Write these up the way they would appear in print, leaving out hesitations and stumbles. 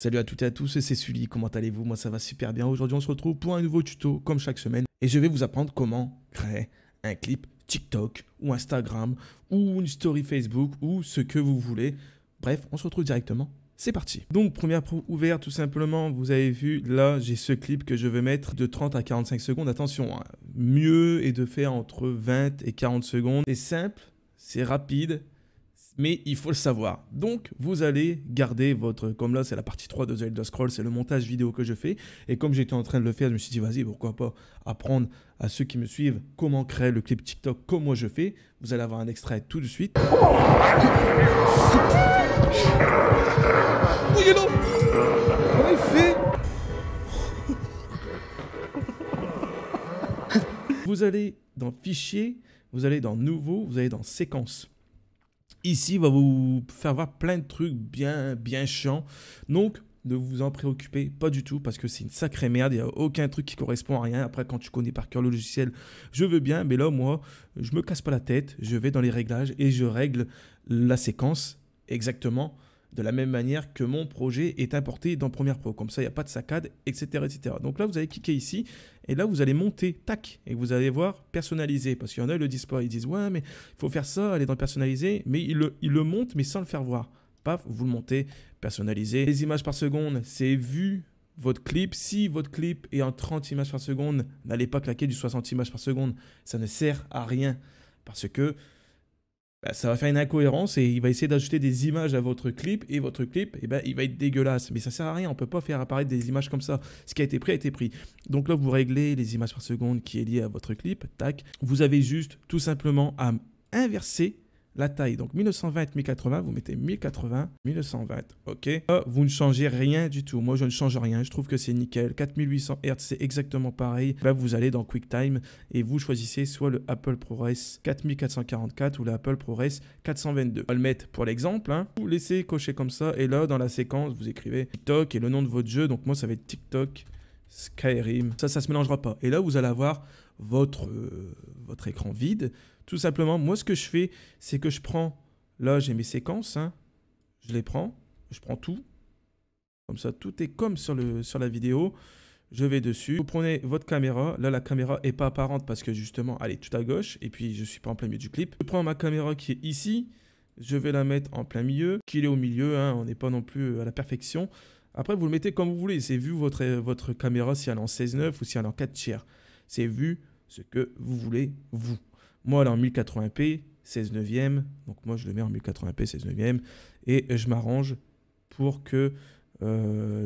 Salut à toutes et à tous, c'est Sully, comment allez-vous? Moi ça va super bien. Aujourd'hui on se retrouve pour un nouveau tuto comme chaque semaine et je vais vous apprendre comment créer un clip TikTok ou Instagram ou une story Facebook ou ce que vous voulez. Bref, on se retrouve directement. C'est parti. Donc première pro ouverte tout simplement, vous avez vu là j'ai ce clip que je veux mettre de 30 à 45 secondes. Attention, hein, mieux est de faire entre 20 et 40 secondes. C'est simple, c'est rapide. Mais il faut le savoir. Donc, vous allez garder votre... Comme là, c'est la partie 3 de The Elder Scrolls, c'est le montage vidéo que je fais. Et comme j'étais en train de le faire, je me suis dit, vas-y, pourquoi pas apprendre à ceux qui me suivent comment créer le clip TikTok comme moi je fais. Vous allez avoir un extrait tout de suite. Regardez, comment il fait? Vous allez dans Fichier, vous allez dans Nouveau, vous allez dans Séquence. Ici, va vous faire voir plein de trucs bien chiants. Donc, ne vous en préoccupez pas du tout parce que c'est une sacrée merde. Il n'y a aucun truc qui correspond à rien. Après, quand tu connais par cœur le logiciel, je veux bien. Mais là, moi, je me casse pas la tête. Je vais dans les réglages et je règle la séquence exactement de la même manière que mon projet est importé dans Premiere Pro. Comme ça, il n'y a pas de saccade, etc., etc. Donc là, vous allez cliquer ici et là, vous allez monter, tac, et vous allez voir personnaliser. Parce qu'il y en a, ils le disent pas. Ils disent, ouais, mais il faut faire ça, aller dans personnaliser. Mais ils le montent, mais sans le faire voir. Paf, vous le montez, personnaliser. Les images par seconde, c'est vu votre clip. Si votre clip est en 30 images par seconde, n'allez pas claquer du 60 images par seconde. Ça ne sert à rien. Parce que ça va faire une incohérence et il va essayer d'ajouter des images à votre clip et votre clip, il va être dégueulasse. Mais ça sert à rien, on ne peut pas faire apparaître des images comme ça. Ce qui a été pris a été pris. Donc là, vous réglez les images par seconde qui est liée à votre clip. Tac. Vous avez juste tout simplement à inverser la taille. Donc 1920, 1080, vous mettez 1080, 1920. OK. Là, vous ne changez rien du tout. Moi, je ne change rien. Je trouve que c'est nickel. 4800 Hz, c'est exactement pareil. Là, vous allez dans QuickTime et vous choisissez soit le Apple ProRes 4444 ou le Apple ProRes 422. On va le mettre pour l'exemple. Hein. Vous laissez cocher comme ça. Et là, dans la séquence, vous écrivez TikTok et le nom de votre jeu. Donc moi, ça va être TikTok Skyrim. Ça se mélangera pas. Et là, vous allez avoir votre écran vide. Tout simplement, moi, ce que je fais, c'est que je prends, là, j'ai mes séquences, hein, je les prends, je prends tout. Comme ça, tout est comme sur la vidéo. Je vais dessus. Vous prenez votre caméra. Là, la caméra n'est pas apparente parce que justement, elle est tout à gauche. Et puis, je ne suis pas en plein milieu du clip. Je prends ma caméra qui est ici. Je vais la mettre en plein milieu. Qu'il est au milieu, hein, on n'est pas non plus à la perfection. Après, vous le mettez comme vous voulez. C'est vu votre caméra si elle est en 16:9 ou si elle est en 4/3. C'est vu ce que vous voulez, vous. Moi, elle est en 1080p, 16:9. Donc, moi, je le mets en 1080p, 16:9. Et je m'arrange pour que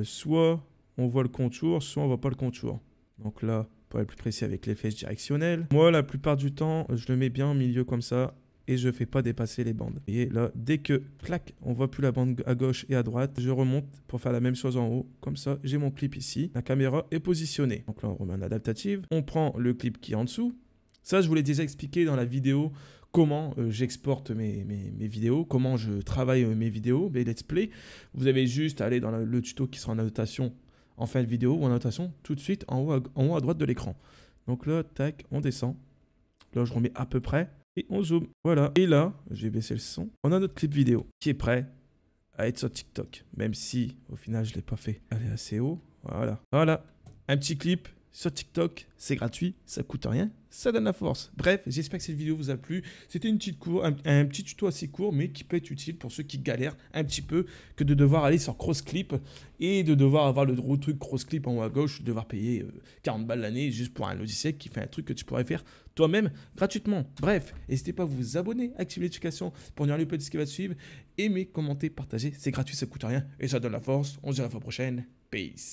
soit on voit le contour, soit on ne voit pas le contour. Donc là, pour être plus précis avec les flèches directionnelles. Moi, la plupart du temps, je le mets bien au milieu comme ça. Et je ne fais pas dépasser les bandes. Et là, dès que, clac, on ne voit plus la bande à gauche et à droite, je remonte pour faire la même chose en haut. Comme ça, j'ai mon clip ici. La caméra est positionnée. Donc là, on remet en adaptative. On prend le clip qui est en dessous. Ça, je vous l'ai déjà expliqué dans la vidéo comment j'exporte mes vidéos, comment je travaille mes vidéos, mes let's play. Vous avez juste à aller dans le tuto qui sera en annotation en fin de vidéo ou en annotation tout de suite en haut à droite de l'écran. Donc là, tac, on descend. Là, je remets à peu près et on zoome. Voilà. Et là, je vais baisser le son. On a notre clip vidéo qui est prêt à être sur TikTok. Même si, au final, je ne l'ai pas fait aller assez haut. Voilà. Voilà. Un petit clip sur TikTok, c'est gratuit, ça coûte rien, ça donne la force. Bref, j'espère que cette vidéo vous a plu. C'était une petite un petit tuto assez court, mais qui peut être utile pour ceux qui galèrent un petit peu que de devoir aller sur CrossClip et de devoir avoir le gros truc CrossClip en haut à gauche, de devoir payer 40 balles l'année juste pour un logiciel qui fait un truc que tu pourrais faire toi-même gratuitement. Bref, n'hésitez pas à vous abonner, activer les notifications pour ne rien louper de ce qui va suivre. Aimez, commentez, partagez, c'est gratuit, ça coûte rien et ça donne la force. On se dit à la fois prochaine. Peace.